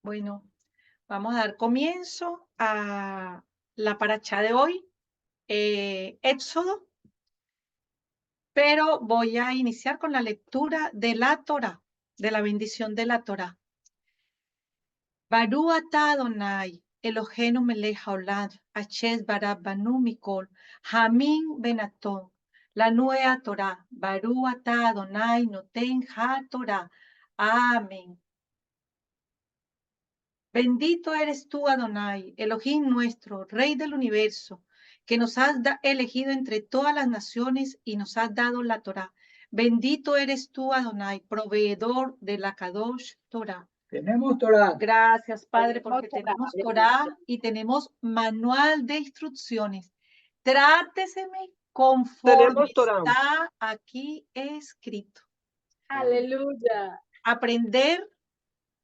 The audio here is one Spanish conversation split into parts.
Bueno, vamos a dar comienzo a la paracha de hoy, Éxodo, pero voy a iniciar con la lectura de la Torá, de la bendición de la Torá. Barú atah Adonai, Eloheinu melech haolam, asher bara banu mikol, Hamim benaton, la nueva Torá. Barú atah Adonai noten ha-Torá. Amén. Bendito eres tú, Adonai, Elohim nuestro, Rey del universo, que nos has elegido entre todas las naciones y nos has dado la Torá. Bendito eres tú, Adonai, proveedor de la Kadosh Torá. Tenemos Torah. Gracias, Padre, porque tenemos Torá Aleluya. y tenemos manual de instrucciones. Tráteseme conforme Tenemos Torah. está aquí escrito. Aleluya. Aprender,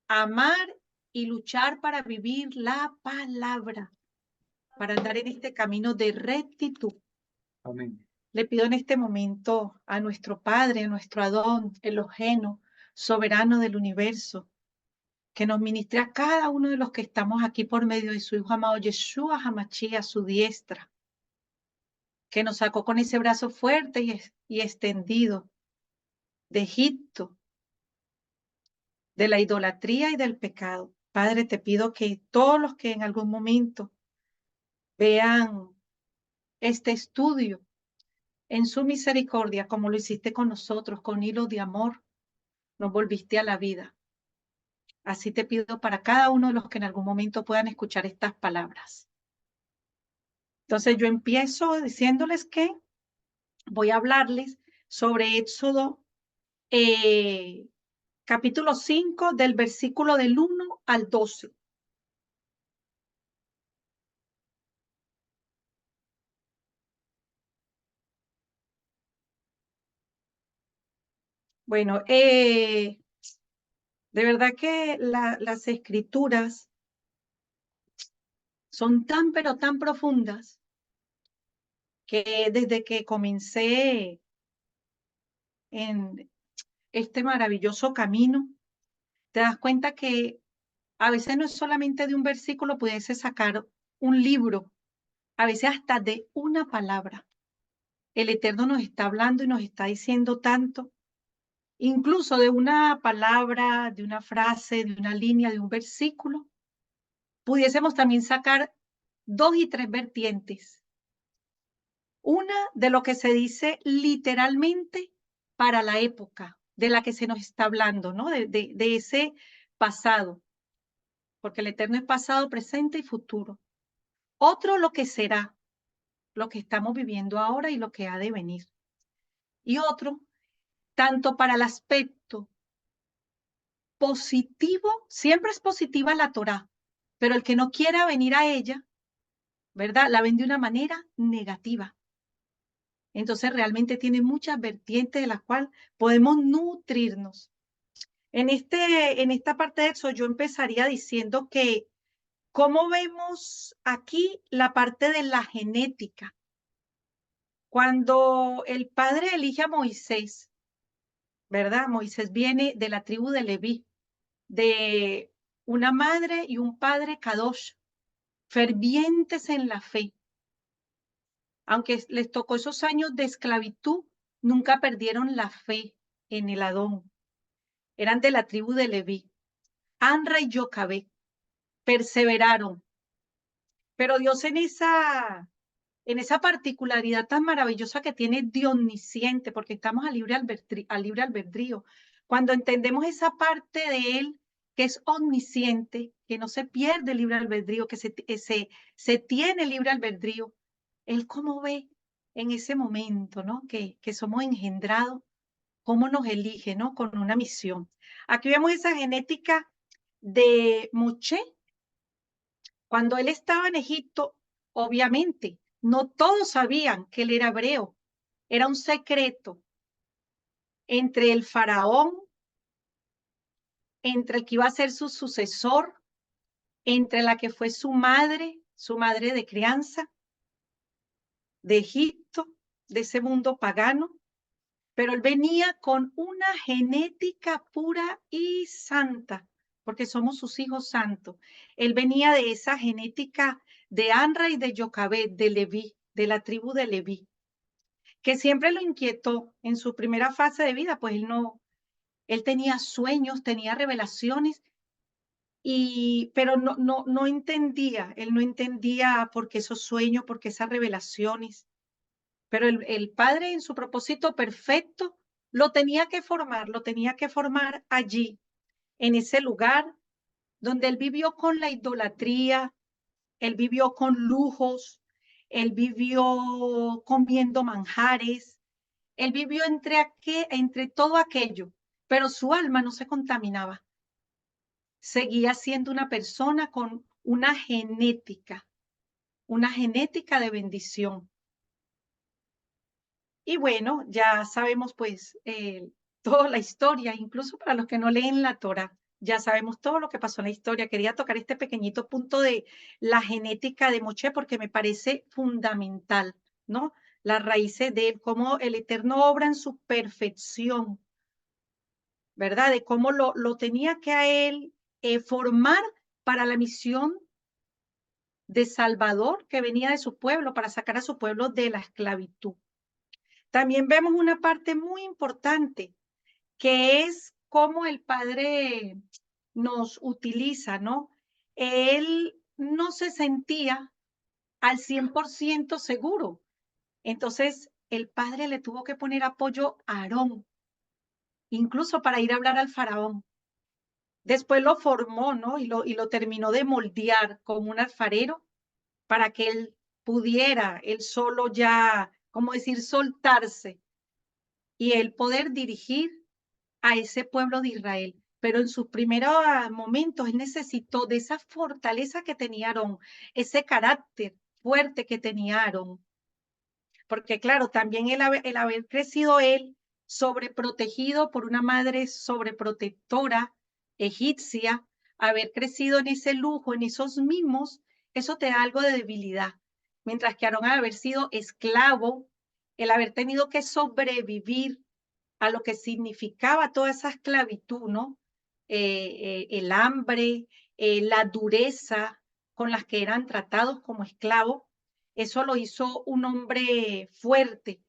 amar y luchar para vivir la palabra, para andar en este camino de rectitud. Amén. Le pido en este momento a nuestro Padre, a nuestro Adón, Eloheno, soberano del universo, que nos ministre a cada uno de los que estamos aquí por medio de su Hijo amado Yeshua Hamashia, a su diestra, que nos sacó con ese brazo fuerte y extendido de Egipto, de la idolatría y del pecado. Padre, te pido que todos los que en algún momento vean este estudio en su misericordia, como lo hiciste con nosotros, con hilo de amor, nos volviste a la vida. Así te pido para cada uno de los que en algún momento puedan escuchar estas palabras. Entonces yo empiezo diciéndoles que voy a hablarles sobre Éxodo capítulo 5 del versículo del 1 al 12. Bueno, de verdad que las escrituras son tan, pero tan profundas que desde que comencé en este maravilloso camino, te das cuenta que a veces no es solamente de un versículo, pudiese sacar un libro, a veces hasta de una palabra. El Eterno nos está hablando y nos está diciendo tanto, incluso de una palabra, de una frase, de una línea, de un versículo. Pudiésemos también sacar 2 y 3 vertientes. Una de lo que se dice literalmente para la época de la que se nos está hablando, ¿no? De ese pasado, porque el Eterno es pasado, presente y futuro. Otro lo que será, lo que estamos viviendo ahora y lo que ha de venir. Y otro, tanto para el aspecto positivo, siempre es positiva la Torá, pero el que no quiera venir a ella, ¿verdad? La ven de una manera negativa. Entonces realmente tiene muchas vertientes de las cuales podemos nutrirnos. En esta parte de eso yo empezaría diciendo que cómo vemos aquí la parte de la genética. Cuando el padre elige a Moisés, ¿verdad? Moisés viene de la tribu de Leví, de una madre y un padre Kadosh, fervientes en la fe. Aunque les tocó esos años de esclavitud, nunca perdieron la fe en el Adón. Eran de la tribu de Leví. Anra y Yocabé perseveraron. Pero Dios en esa particularidad tan maravillosa que tiene de omnisciente, porque estamos a libre albedrío. Cuando entendemos esa parte de Él que es omnisciente, que no se pierde el libre albedrío, que se tiene libre albedrío, Él cómo ve en ese momento, ¿no? Que somos engendrados, cómo nos elige, ¿no? Con una misión. Aquí vemos esa genética de Moché. Cuando él estaba en Egipto, obviamente, no todos sabían que él era hebreo. Era un secreto entre el faraón, entre el que iba a ser su sucesor, entre la que fue su madre de crianza, de Egipto, de ese mundo pagano. Pero él venía con una genética pura y santa, porque somos sus hijos santos. Él venía de esa genética de Anra y de Jocabed, de Leví, de la tribu de Leví, que siempre lo inquietó en su primera fase de vida, pues él tenía sueños, tenía revelaciones, pero no entendía, él no entendía por qué esos sueños, por qué esas revelaciones. Pero el Padre en su propósito perfecto lo tenía que formar allí, en ese lugar donde él vivió con la idolatría, él vivió con lujos, él vivió comiendo manjares, él vivió entre todo aquello, pero su alma no se contaminaba. Seguía siendo una persona con una genética de bendición. Y bueno, ya sabemos pues toda la historia, incluso para los que no leen la Torá, ya sabemos todo lo que pasó en la historia. Quería tocar este pequeñito punto de la genética de Moshe porque me parece fundamental, ¿no? Las raíces de él, cómo el Eterno obra en su perfección, ¿verdad? De cómo lo tenía que a él formar para la misión de Salvador que venía de su pueblo, para sacar a su pueblo de la esclavitud. También vemos una parte muy importante, que es cómo el Padre nos utiliza, ¿no? Él no se sentía al 100% seguro. Entonces, el Padre le tuvo que poner apoyo a Aarón, incluso para ir a hablar al faraón. Después lo formó, ¿no? Y lo terminó de moldear como un alfarero para que él pudiera, él solo ya, como decir, soltarse y él poder dirigir a ese pueblo de Israel. Pero en sus primeros momentos él necesitó de esa fortaleza que tenía Aarón, ese carácter fuerte que tenía Aarón. Porque claro, también el haber crecido él sobreprotegido por una madre sobreprotectora egipcia, haber crecido en ese lujo, en esos mimos, eso te da algo de debilidad. Mientras que Aarón, al haber sido esclavo, el haber tenido que sobrevivir a lo que significaba toda esa esclavitud, ¿no? El hambre, la dureza con las que eran tratados como esclavos, eso lo hizo un hombre fuerte,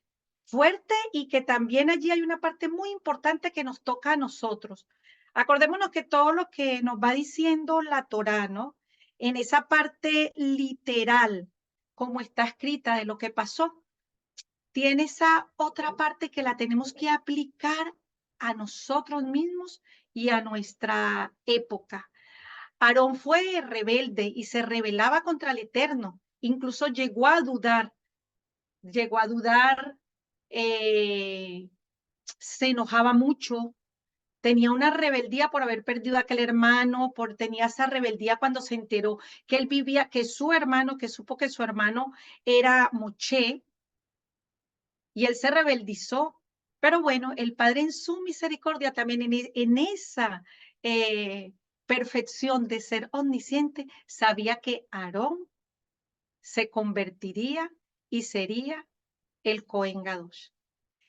fuerte, y que también allí hay una parte muy importante que nos toca a nosotros. Acordémonos que todo lo que nos va diciendo la Torá, ¿no? En esa parte literal, como está escrita de lo que pasó, tiene esa otra parte que la tenemos que aplicar a nosotros mismos y a nuestra época. Aarón fue rebelde y se rebelaba contra el Eterno. Incluso llegó a dudar, se enojaba mucho, tenía una rebeldía por haber perdido a aquel hermano, tenía esa rebeldía cuando se enteró que él vivía, que supo que su hermano era Moché, y él se rebeldizó. Pero bueno, el Padre en su misericordia también en esa perfección de ser omnisciente, sabía que Aarón se convertiría y sería el Cohen Gadol.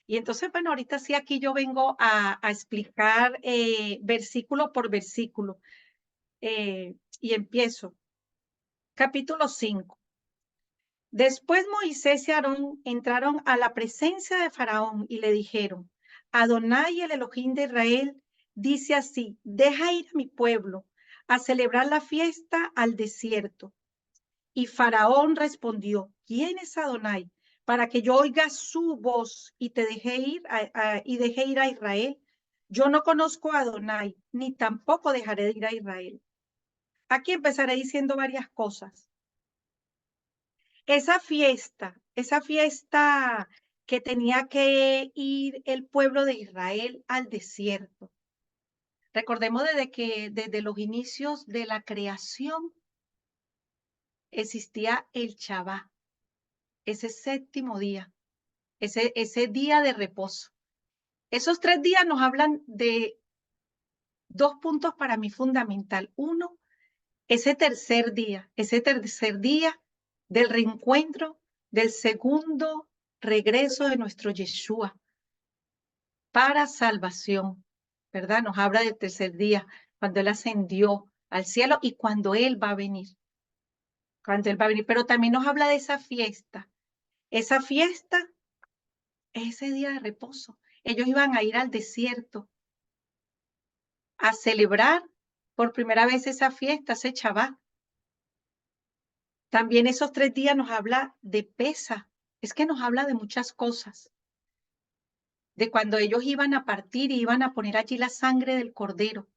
Y entonces, bueno, ahorita sí aquí yo vengo a explicar versículo por versículo. Y empiezo. Capítulo 5. Después Moisés y Aarón entraron a la presencia de Faraón y le dijeron: Adonai, el Elohim de Israel, dice así: deja ir a mi pueblo a celebrar la fiesta al desierto. Y Faraón respondió: ¿quién es Adonai para que yo oiga su voz y te deje ir deje ir a Israel? Yo no conozco a Adonai, ni tampoco dejaré de ir a Israel. Aquí empezaré diciendo varias cosas. Esa fiesta que tenía que ir el pueblo de Israel al desierto. Recordemos desde los inicios de la creación existía el Shabbat, ese séptimo día, ese día de reposo. Esos 3 días nos hablan de 2 puntos para mí fundamental. Uno, ese tercer día del reencuentro, del segundo regreso de nuestro Yeshua para salvación, ¿verdad? Nos habla del tercer día. cuando Él ascendió al cielo y cuando Él va a venir. Cuando Él va a venir. Pero también nos habla de esa fiesta. Esa fiesta es ese día de reposo. Ellos iban a ir al desierto a celebrar por primera vez esa fiesta, ese Shabbat. También esos 3 días nos habla de Pesa. Es que nos habla de muchas cosas. De cuando ellos iban a partir y iban a poner allí la sangre del cordero.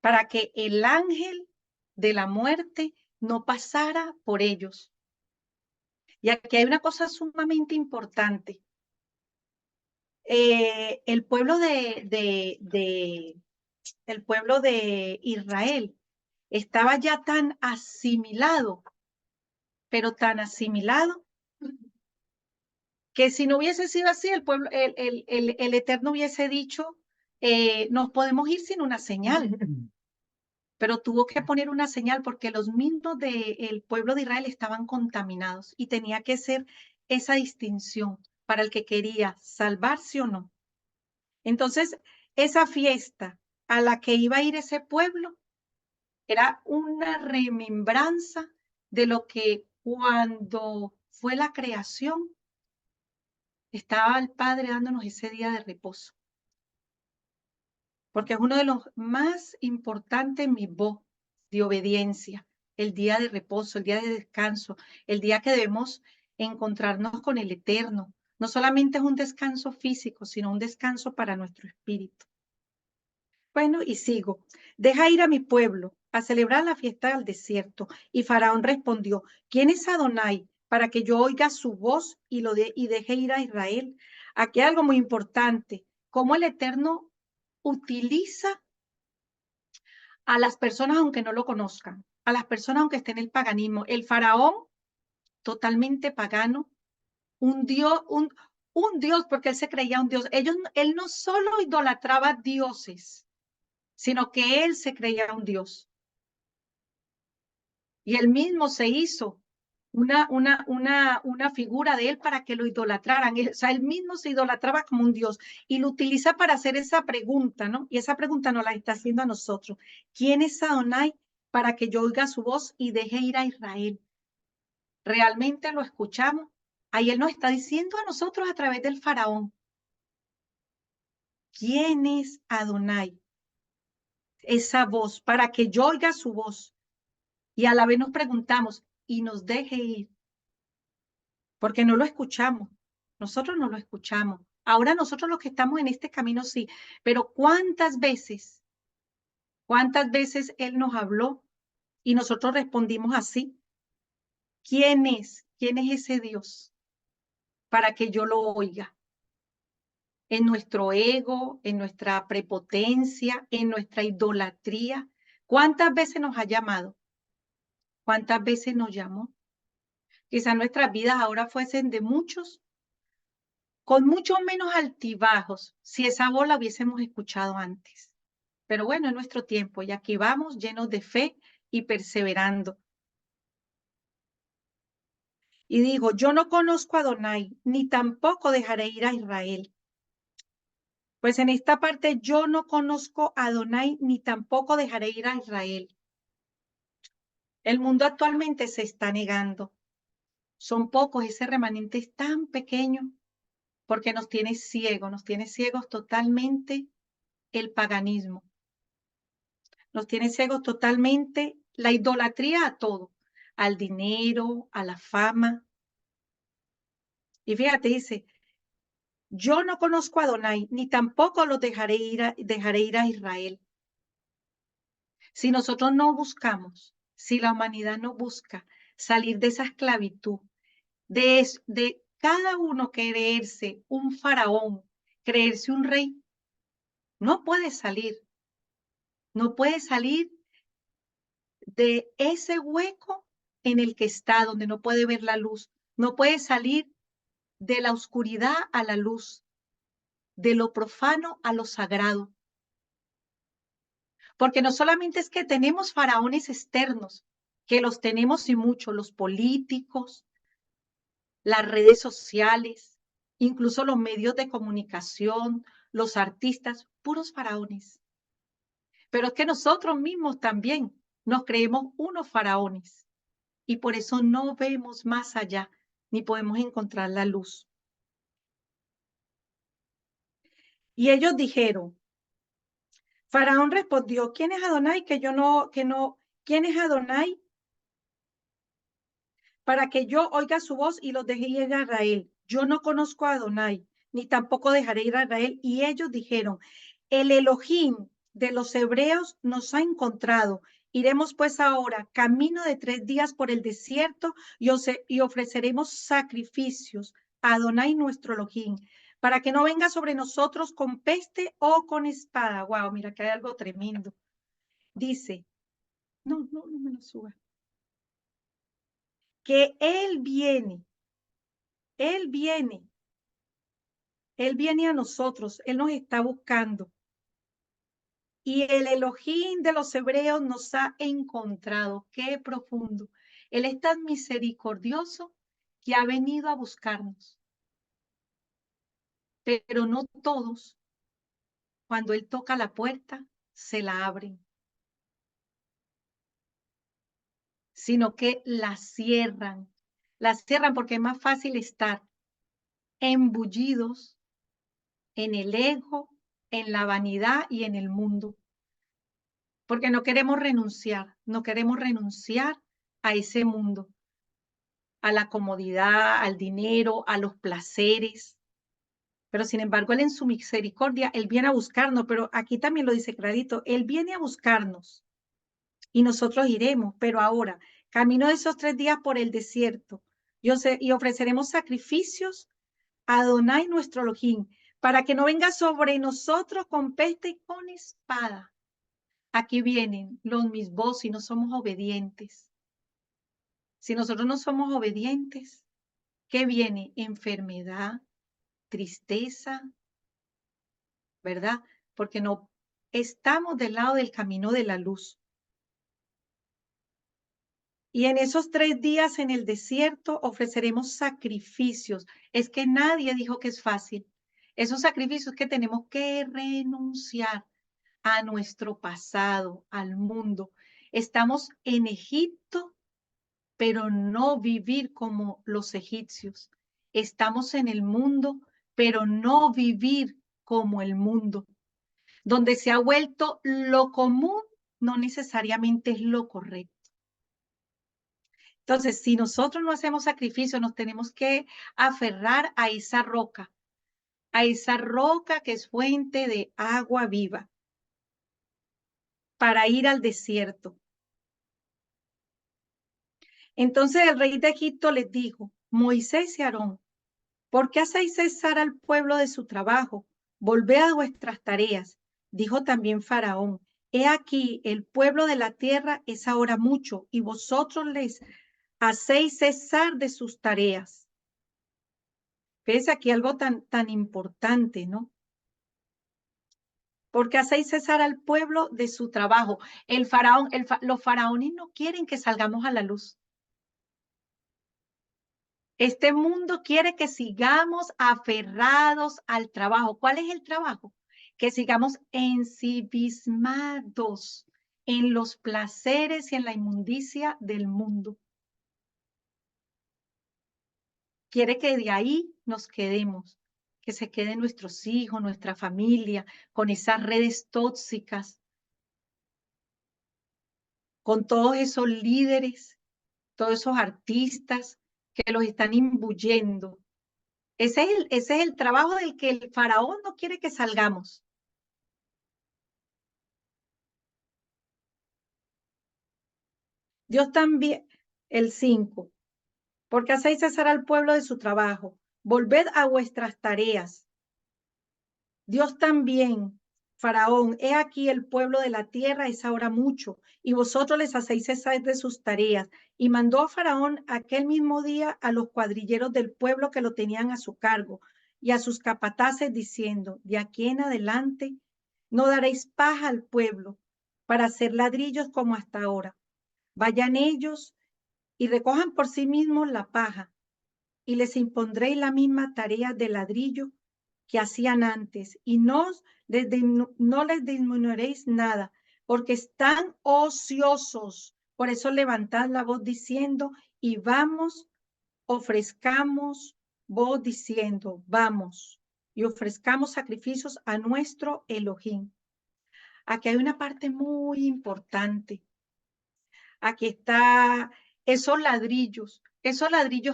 Para que el ángel de la muerte no pasara por ellos. Y aquí hay una cosa sumamente importante. El pueblo el pueblo de Israel estaba ya tan asimilado, pero tan asimilado, que si no hubiese sido así, el pueblo, el Eterno hubiese dicho, nos podemos ir sin una señal. Pero tuvo que poner una señal porque los mismos del pueblo de Israel estaban contaminados y tenía que ser esa distinción para el que quería salvarse o no. Entonces, esa fiesta a la que iba a ir ese pueblo era una remembranza de lo que cuando fue la creación estaba el Padre dándonos ese día de reposo. Porque es uno de los más importantes mitzvot de obediencia, el día de reposo, el día de descanso, el día que debemos encontrarnos con el Eterno. No solamente es un descanso físico, sino un descanso para nuestro espíritu. Bueno, y sigo. Deja ir a mi pueblo a celebrar la fiesta del desierto. Y Faraón respondió, ¿quién es Adonai? Para que yo oiga su voz y deje ir a Israel. Aquí hay algo muy importante, cómo el Eterno utiliza a las personas aunque no lo conozcan, a las personas aunque estén en el paganismo. El faraón, totalmente pagano, un dios, un dios, porque él se creía un dios. Él no solo idolatraba dioses, sino que él se creía un dios. Y él mismo se hizo una figura de él para que lo idolatraran. O sea, él mismo se idolatraba como un dios y lo utiliza para hacer esa pregunta, ¿no? Y esa pregunta nos la está haciendo a nosotros. ¿Quién es Adonai para que yo oiga su voz y deje ir a Israel? ¿Realmente lo escuchamos? Ahí él nos está diciendo a nosotros a través del faraón. ¿Quién es Adonai? Esa voz, para que yo oiga su voz. Y a la vez nos preguntamos, y nos deje ir. Porque no lo escuchamos. Nosotros no lo escuchamos. Ahora nosotros los que estamos en este camino sí, pero cuántas veces Él nos habló y nosotros respondimos así? ¿Quién es? ¿Quién es ese Dios? Para que yo lo oiga. En nuestro ego, en nuestra prepotencia, en nuestra idolatría. ¿Cuántas veces nos ha llamado? ¿Cuántas veces nos llamó? Quizás nuestras vidas ahora fuesen de muchos, con mucho menos altibajos, si esa voz la hubiésemos escuchado antes. Pero bueno, es nuestro tiempo y aquí vamos llenos de fe y perseverando. Y digo, yo no conozco a Adonai, ni tampoco dejaré ir a Israel. Pues en esta parte yo no conozco a Adonai, ni tampoco dejaré ir a Israel. El mundo actualmente se está negando. Son pocos, ese remanente es tan pequeño porque nos tiene ciegos totalmente el paganismo. Nos tiene ciegos totalmente la idolatría a todo, al dinero, a la fama. Y fíjate, dice, yo no conozco a Adonai, ni tampoco los dejaré ir a Israel. Si nosotros no buscamos, si la humanidad no busca salir de esa esclavitud, de cada uno creerse un faraón, creerse un rey, no puede salir. No puede salir de ese hueco en el que está, donde no puede ver la luz. No puede salir de la oscuridad a la luz, de lo profano a lo sagrado. Porque no solamente es que tenemos faraones externos, que los tenemos y mucho, los políticos, las redes sociales, incluso los medios de comunicación, los artistas, puros faraones. Pero es que nosotros mismos también nos creemos unos faraones y por eso no vemos más allá ni podemos encontrar la luz. Y ellos dijeron, Faraón respondió, ¿quién es Adonai? ¿Quién es Adonai? Para que yo oiga su voz y los deje ir a Israel. Yo no conozco a Adonai, ni tampoco dejaré ir a Israel. Y ellos dijeron, el Elohim de los hebreos nos ha encontrado. Iremos pues ahora, camino de 3 días por el desierto, y ofreceremos sacrificios a Adonai nuestro Elohim, para que no venga sobre nosotros con peste o con espada. Wow, mira que hay algo tremendo. Dice, no me lo suba. Que Él viene a nosotros, Él nos está buscando. Y el Elohim de los hebreos nos ha encontrado. Qué profundo. Él es tan misericordioso que ha venido a buscarnos. Pero no todos, cuando Él toca la puerta, se la abren, sino que la cierran. La cierran porque es más fácil estar embullidos en el ego, en la vanidad y en el mundo. Porque no queremos renunciar a ese mundo, a la comodidad, al dinero, a los placeres. Pero sin embargo, Él en su misericordia, Él viene a buscarnos, pero aquí también lo dice clarito, Él viene a buscarnos y nosotros iremos, pero ahora, camino de esos 3 días por el desierto, y ofreceremos sacrificios a Adonai nuestro Elohim, para que no venga sobre nosotros con peste y con espada. Aquí vienen los misbos si no somos obedientes. Si nosotros no somos obedientes, ¿qué viene? Enfermedad, tristeza, ¿verdad? Porque no estamos del lado del camino de la luz. Y en esos 3 días en el desierto ofreceremos sacrificios. Es que nadie dijo que es fácil. Esos sacrificios que tenemos que renunciar a nuestro pasado, al mundo. Estamos en Egipto, pero no vivir como los egipcios. Estamos en el mundo, pero no vivir como el mundo. Donde se ha vuelto lo común, no necesariamente es lo correcto. Entonces, si nosotros no hacemos sacrificio, nos tenemos que aferrar a esa roca que es fuente de agua viva, para ir al desierto. Entonces el rey de Egipto les dijo, Moisés y Aarón, ¿por qué hacéis cesar al pueblo de su trabajo? Volved a vuestras tareas. Dijo también Faraón, he aquí, el pueblo de la tierra es ahora mucho, y vosotros les hacéis cesar de sus tareas. Fíjense aquí algo tan importante, ¿no? Porque hacéis cesar al pueblo de su trabajo. Los faraones no quieren que salgamos a la luz. Este mundo quiere que sigamos aferrados al trabajo. ¿Cuál es el trabajo? Que sigamos ensimismados en los placeres y en la inmundicia del mundo. Quiere que de ahí nos quedemos, que se queden nuestros hijos, nuestra familia, con esas redes tóxicas, con todos esos líderes, todos esos artistas que los están imbuyendo. Ese es el trabajo del que el faraón no quiere que salgamos. Dios también, el 5, porque hacéis cesar al pueblo de su trabajo. Volved a vuestras tareas. Dios también, Faraón, he aquí el pueblo de la tierra es ahora mucho, y vosotros les hacéis cesar de sus tareas. Y mandó a Faraón aquel mismo día a los cuadrilleros del pueblo que lo tenían a su cargo, y a sus capataces, diciendo, de aquí en adelante no daréis paja al pueblo para hacer ladrillos como hasta ahora. Vayan ellos y recojan por sí mismos la paja, y les impondréis la misma tarea de ladrillo que hacían antes, y no les disminuiréis nada, porque están ociosos. Por eso levantad la voz diciendo, y vamos, ofrezcamos voz diciendo, vamos, y ofrezcamos sacrificios a nuestro Elohim. Aquí hay una parte muy importante. Aquí está esos ladrillos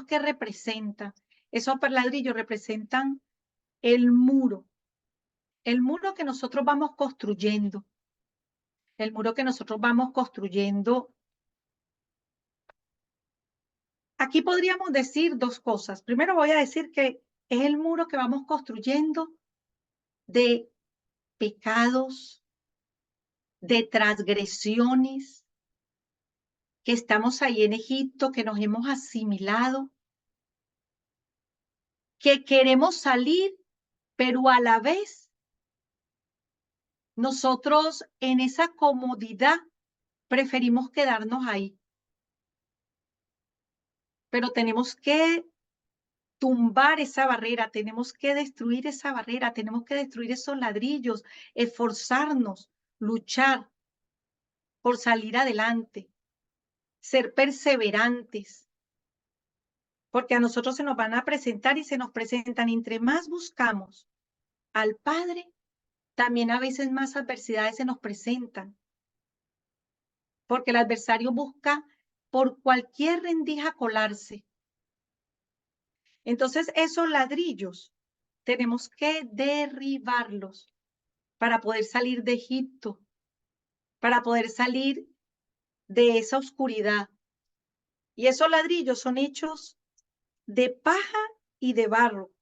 que representan, esos ladrillos representan el muro que nosotros vamos construyendo, el muro que nosotros vamos construyendo. Aquí podríamos decir dos cosas. Primero voy a decir que es el muro que vamos construyendo de pecados, de transgresiones, que estamos ahí en Egipto, que nos hemos asimilado, que queremos salir, pero a la vez nosotros en esa comodidad preferimos quedarnos ahí. Pero tenemos que tumbar esa barrera, tenemos que destruir esa barrera, tenemos que destruir esos ladrillos, esforzarnos, luchar por salir adelante, ser perseverantes, porque a nosotros se nos van a presentar y se nos presentan, y entre más buscamos al Padre, también a veces más adversidades se nos presentan, porque el adversario busca por cualquier rendija colarse. Entonces esos ladrillos tenemos que derribarlos para poder salir de Egipto, para poder salir de esa oscuridad. Y esos ladrillos son hechos de paja y de barro.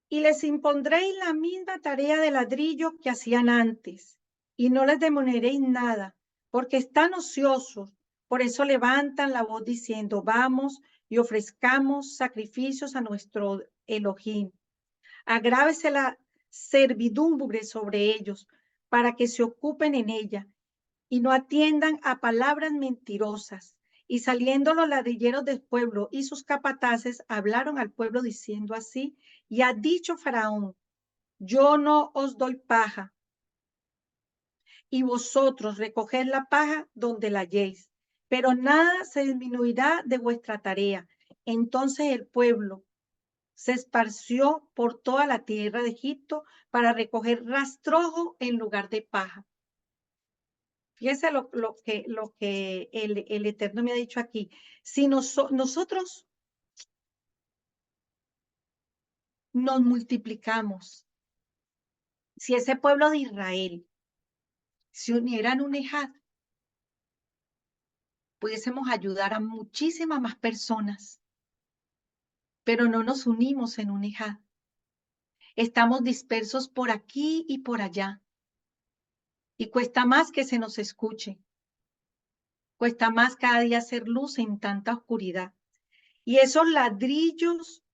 Y les impondréis la misma tarea de ladrillo que hacían antes, y no les demoraréis nada, porque están ociosos. Por eso levantan la voz diciendo, vamos y ofrezcamos sacrificios a nuestro Elohim. Agrávese la servidumbre sobre ellos, para que se ocupen en ella, y no atiendan a palabras mentirosas. Y saliendo los ladrilleros del pueblo y sus capataces hablaron al pueblo diciendo así, y ha dicho Faraón, yo no os doy paja, y vosotros recoged la paja donde la halléis, pero nada se disminuirá de vuestra tarea. Entonces el pueblo se esparció por toda la tierra de Egipto para recoger rastrojo en lugar de paja. Fíjense lo que el Eterno me ha dicho aquí. Si nosotros nos multiplicamos, si ese pueblo de Israel se uniera en un ejad, pudiésemos ayudar a muchísimas más personas, pero no nos unimos en un ejad. Estamos dispersos por aquí y por allá, y cuesta más que se nos escuche. Cuesta más cada día hacer luz en tanta oscuridad. Y esos ladrillos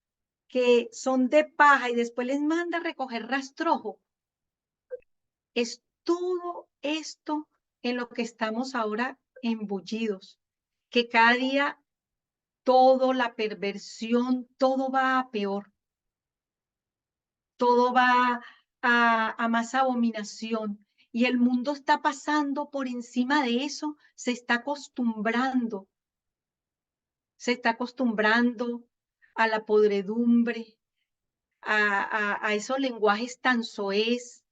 que son de paja y después les manda a recoger rastrojo, es todo esto en lo que estamos ahora embullidos, que cada día todo, la perversión, todo va a peor, todo va a más abominación. Y el mundo está pasando por encima de eso, se está acostumbrando a la podredumbre, a esos lenguajes tan soez,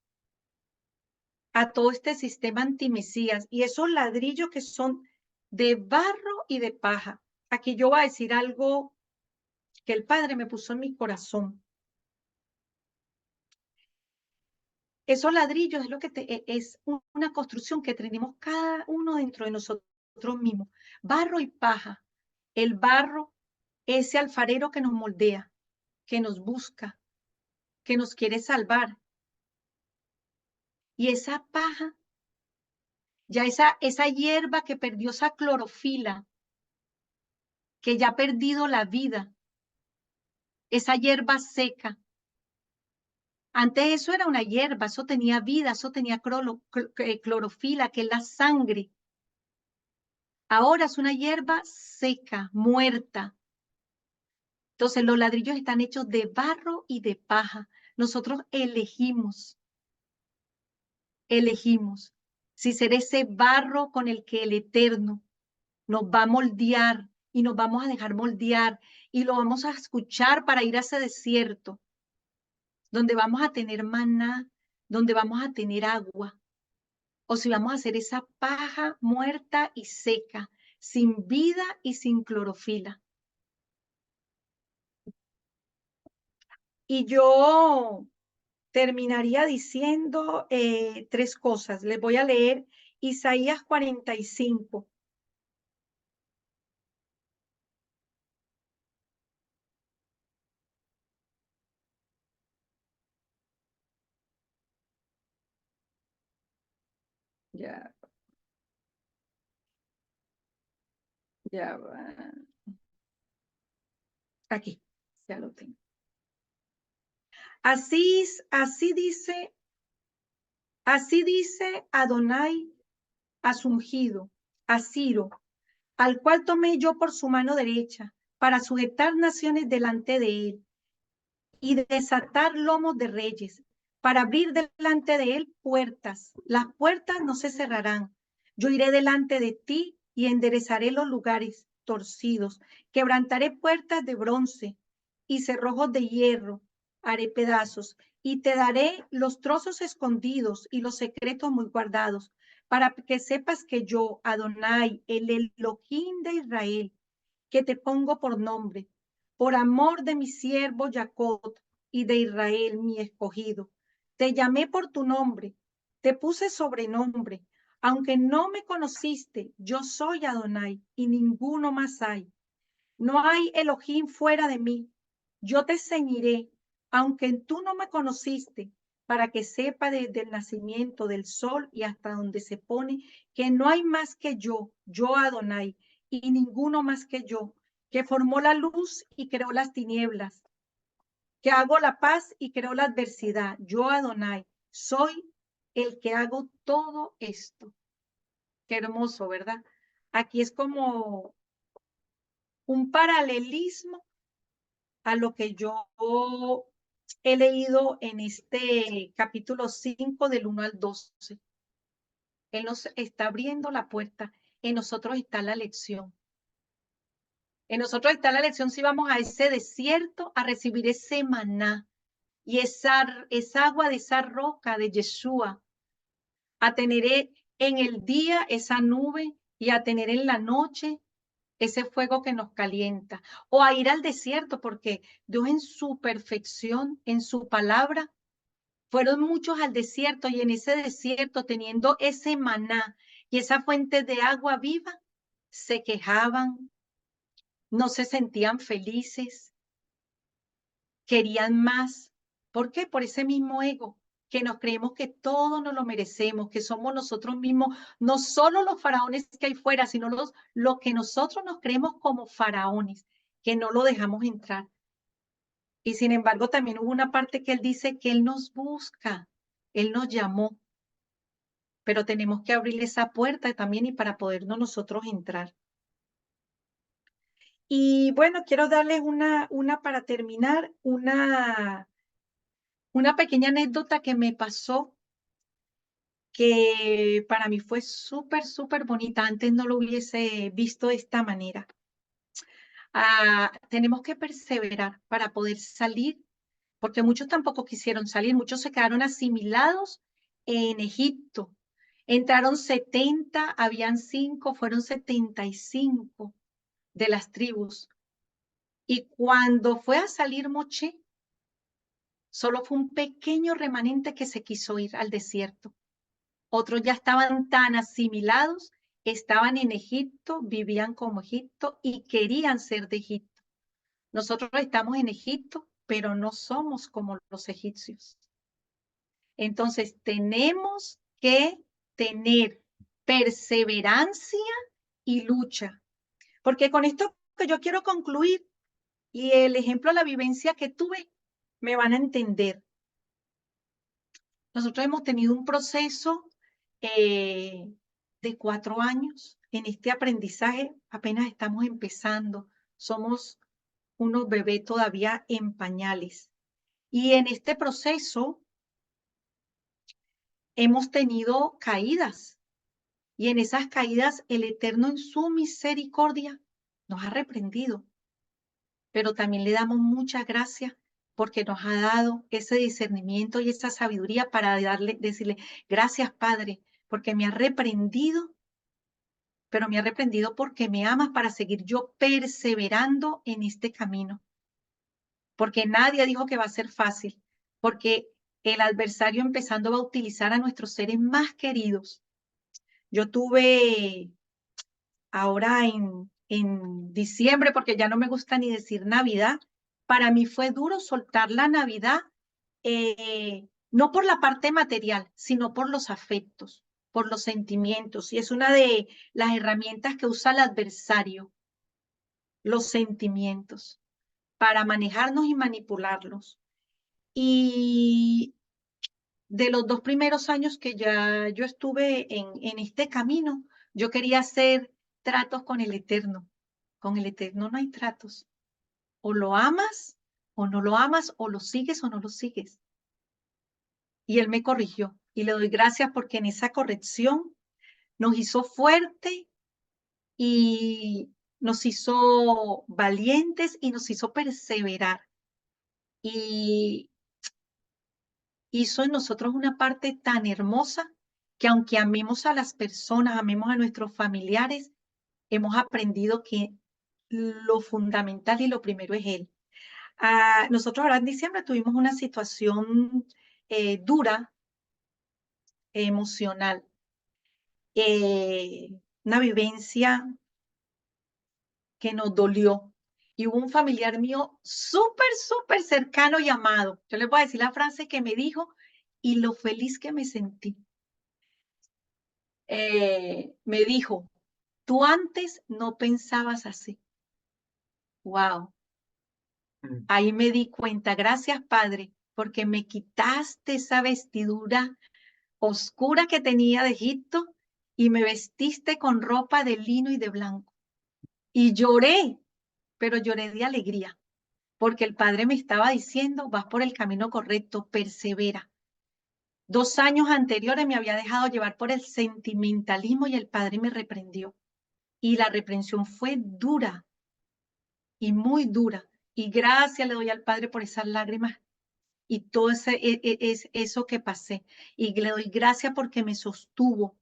a todo este sistema antimesías y esos ladrillos que son de barro y de paja. Aquí yo voy a decir algo que el Padre me puso en mi corazón. Esos ladrillos es lo que es una construcción que tenemos cada uno dentro de nosotros mismos. Barro y paja. El barro, ese alfarero que nos moldea, que nos busca, que nos quiere salvar. Y esa paja, ya esa hierba que perdió esa clorofila, que ya ha perdido la vida, esa hierba seca. Antes eso era una hierba, eso tenía vida, eso tenía clorofila, que es la sangre. Ahora es una hierba seca, muerta. Entonces los ladrillos están hechos de barro y de paja. Nosotros elegimos si ser ese barro con el que el Eterno nos va a moldear y nos vamos a dejar moldear y lo vamos a escuchar para ir a ese desierto donde vamos a tener maná, donde vamos a tener agua, o si vamos a hacer esa paja muerta y seca, sin vida y sin clorofila. Y yo terminaría diciendo tres cosas. Les voy a leer Isaías 45. Ya, ya va. Aquí, ya lo tengo. Así dice Adonai a su ungido, a Ciro, al cual tomé yo por su mano derecha, para sujetar naciones delante de él y desatar lomos de reyes, para abrir delante de él puertas. Las puertas no se cerrarán. Yo iré delante de ti y enderezaré los lugares torcidos. Quebrantaré puertas de bronce y cerrojos de hierro. Haré pedazos y te daré los trozos escondidos y los secretos muy guardados, para que sepas que yo, Adonai, el Elohim de Israel, que te pongo por nombre, por amor de mi siervo Jacob y de Israel, mi escogido. Te llamé por tu nombre, te puse sobrenombre. Aunque no me conociste, yo soy Adonai y ninguno más hay. No hay Elohim fuera de mí. Yo te ceñiré, aunque tú no me conociste, para que sepa desde el nacimiento del sol y hasta donde se pone, que no hay más que yo Adonai, y ninguno más que yo, que formó la luz y creó las tinieblas, que hago la paz y creo la adversidad. Yo, Adonai, soy el que hago todo esto. Qué hermoso, ¿verdad? Aquí es como un paralelismo a lo que yo he leído en este capítulo 5 del 1 al 12. Él nos está abriendo la puerta. En nosotros está la lección. En nosotros está la lección si vamos a ese desierto a recibir ese maná y esa agua de esa roca de Yeshua, a tener en el día esa nube y a tener en la noche ese fuego que nos calienta, o a ir al desierto, porque Dios en su perfección, en su palabra, fueron muchos al desierto y en ese desierto teniendo ese maná y esa fuente de agua viva, se quejaban, no se sentían felices, querían más. ¿Por qué? Por ese mismo ego, que nos creemos que todo nos lo merecemos, que somos nosotros mismos, no solo los faraones que hay fuera, sino lo que nosotros nos creemos como faraones, que no lo dejamos entrar. Y sin embargo, también hubo una parte que él dice que él nos busca, él nos llamó, pero tenemos que abrirle esa puerta también y para podernos nosotros entrar. Y bueno, quiero darles para terminar, una pequeña anécdota que me pasó, que para mí fue súper, súper bonita. Antes no lo hubiese visto de esta manera. Tenemos que perseverar para poder salir, porque muchos tampoco quisieron salir, muchos se quedaron asimilados en Egipto. Entraron 70, habían 5, fueron 75 de las tribus. Y cuando fue a salir Moche, solo fue un pequeño remanente que se quiso ir al desierto. Otros ya estaban tan asimilados, estaban en Egipto, vivían como Egipto y querían ser de Egipto. Nosotros estamos en Egipto, pero no somos como los egipcios. Entonces, tenemos que tener perseverancia y lucha. Porque con esto que yo quiero concluir y el ejemplo, la vivencia que tuve, me van a entender. Nosotros hemos tenido un proceso de 4 años en este aprendizaje, apenas estamos empezando, somos unos bebés todavía en pañales. Y en este proceso hemos tenido caídas. Y en esas caídas el Eterno en su misericordia nos ha reprendido. Pero también le damos muchas gracias porque nos ha dado ese discernimiento y esa sabiduría para decirle, gracias Padre, porque me ha reprendido, pero me ha reprendido porque me amas para seguir yo perseverando en este camino. Porque nadie dijo que va a ser fácil, porque el adversario empezando va a utilizar a nuestros seres más queridos. Yo tuve ahora en diciembre, porque ya no me gusta ni decir Navidad, para mí fue duro soltar la Navidad, no por la parte material, sino por los afectos, por los sentimientos. Y es una de las herramientas que usa el adversario, los sentimientos, para manejarnos y manipularlos. Y de los 2 primeros años que ya yo estuve en este camino, yo quería hacer tratos con el Eterno. Con el Eterno no hay tratos. O lo amas o no lo amas, o lo sigues o no lo sigues. Y Él me corrigió. Y le doy gracias porque en esa corrección nos hizo fuerte y nos hizo valientes y nos hizo perseverar. Y hizo en nosotros una parte tan hermosa que aunque amemos a las personas, amemos a nuestros familiares, hemos aprendido que lo fundamental y lo primero es Él. Nosotros ahora en diciembre tuvimos una situación dura, emocional, una vivencia que nos dolió. Y hubo un familiar mío súper cercano y amado. Yo les voy a decir la frase que me dijo y lo feliz que me sentí. Me dijo, tú antes no pensabas así. Wow. Ahí me di cuenta, gracias Padre, porque me quitaste esa vestidura oscura que tenía de Egipto y me vestiste con ropa de lino y de blanco. Y lloré, pero lloré de alegría, porque el Padre me estaba diciendo, vas por el camino correcto, persevera. 2 años anteriores me había dejado llevar por el sentimentalismo y el Padre me reprendió. Y la reprensión fue dura y muy dura. Y gracias le doy al Padre por esas lágrimas y todo eso que pasé. Y le doy gracias porque me sostuvo.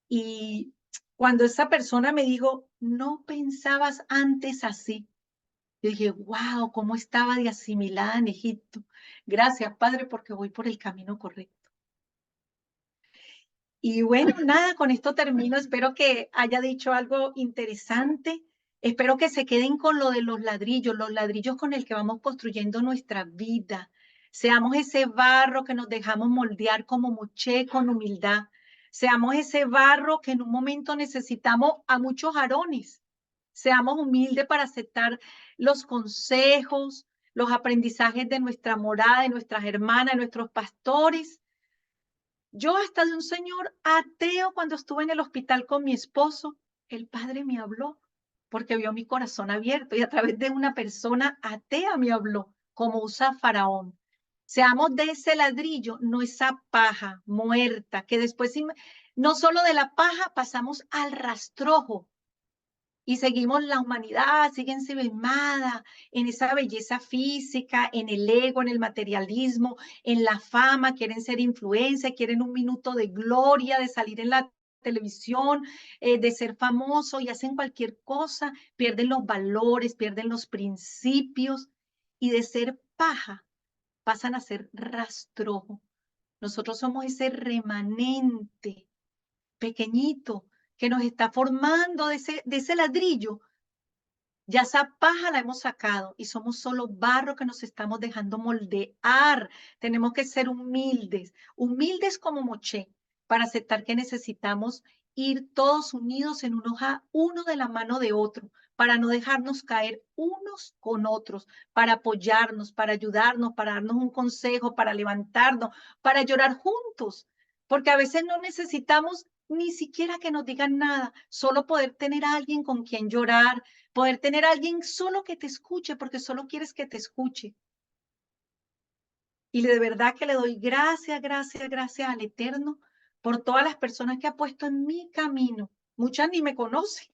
Y cuando esa persona me dijo, no pensabas antes así, yo dije, wow, cómo estaba de asimilada en Egipto. Gracias, Padre, porque voy por el camino correcto. Y bueno, nada, con esto termino. Espero que haya dicho algo interesante. Espero que se queden con lo de los ladrillos con el que vamos construyendo nuestra vida. Seamos ese barro que nos dejamos moldear como Moché con humildad. Seamos ese barro que en un momento necesitamos a muchos arones. Seamos humildes para aceptar los consejos, los aprendizajes de nuestra morada, de nuestras hermanas, de nuestros pastores. Yo hasta de un señor ateo cuando estuve en el hospital con mi esposo, el Padre me habló porque vio mi corazón abierto y a través de una persona atea me habló, como usa Faraón. Seamos de ese ladrillo, no esa paja muerta, que después no solo de la paja pasamos al rastrojo y seguimos la humanidad, sigue ensimismada en esa belleza física, en el ego, en el materialismo, en la fama, quieren ser influencia, quieren un minuto de gloria, de salir en la televisión, de ser famoso y hacen cualquier cosa, pierden los valores, pierden los principios y de ser paja pasan a ser rastrojo. Nosotros somos ese remanente pequeñito que nos está formando de ese ladrillo. Ya esa paja la hemos sacado y somos solo barro que nos estamos dejando moldear. Tenemos que ser humildes, humildes como Moché, para aceptar que necesitamos ir todos unidos en uno de la mano de otro, para no dejarnos caer unos con otros, para apoyarnos, para ayudarnos, para darnos un consejo, para levantarnos, para llorar juntos, porque a veces no necesitamos ni siquiera que nos digan nada, solo poder tener a alguien con quien llorar, poder tener a alguien solo que te escuche, porque solo quieres que te escuche. Y de verdad que le doy gracias, gracias, gracias al Eterno por todas las personas que ha puesto en mi camino. Muchas ni me conocen,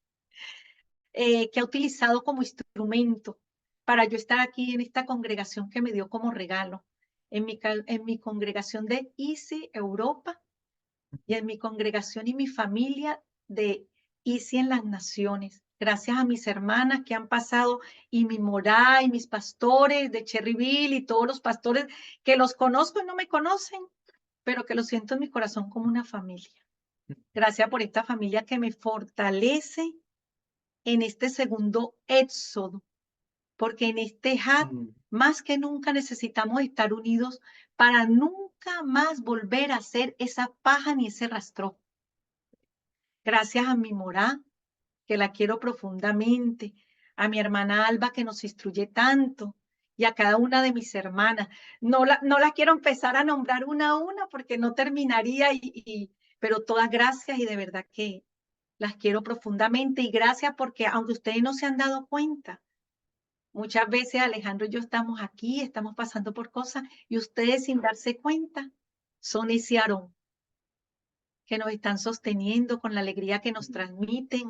que ha utilizado como instrumento para yo estar aquí en esta congregación que me dio como regalo, en mi congregación de Easy Europa y en mi congregación y mi familia de Easy en las Naciones. Gracias a mis hermanas que han pasado y mi morá y mis pastores de Cherryville y todos los pastores que los conozco y no me conocen, pero que lo siento en mi corazón como una familia. Gracias por esta familia que me fortalece en este segundo éxodo, porque en este HAT más que nunca necesitamos estar unidos para nunca más volver a hacer esa paja ni ese rastro. Gracias a mi morá, que la quiero profundamente, a mi hermana Alba, que nos instruye tanto, y a cada una de mis hermanas. No la quiero empezar a nombrar una a una porque no terminaría, pero todas gracias y de verdad que las quiero profundamente y gracias porque aunque ustedes no se han dado cuenta, muchas veces Alejandro y yo estamos aquí, estamos pasando por cosas y ustedes sin darse cuenta son ese Aarón que nos están sosteniendo con la alegría que nos transmiten,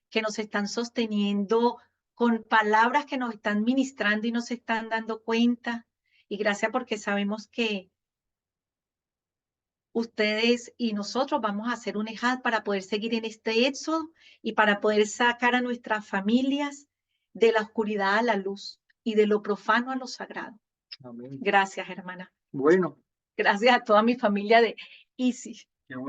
que nos están sosteniendo con palabras que nos están ministrando y nos están dando cuenta. Y gracias porque sabemos que ustedes y nosotros vamos a hacer un ejad para poder seguir en este éxodo y para poder sacar a nuestras familias de la oscuridad a la luz y de lo profano a lo sagrado. Amén. Gracias, hermana. Bueno. Gracias a toda mi familia de Easy. Qué bonito.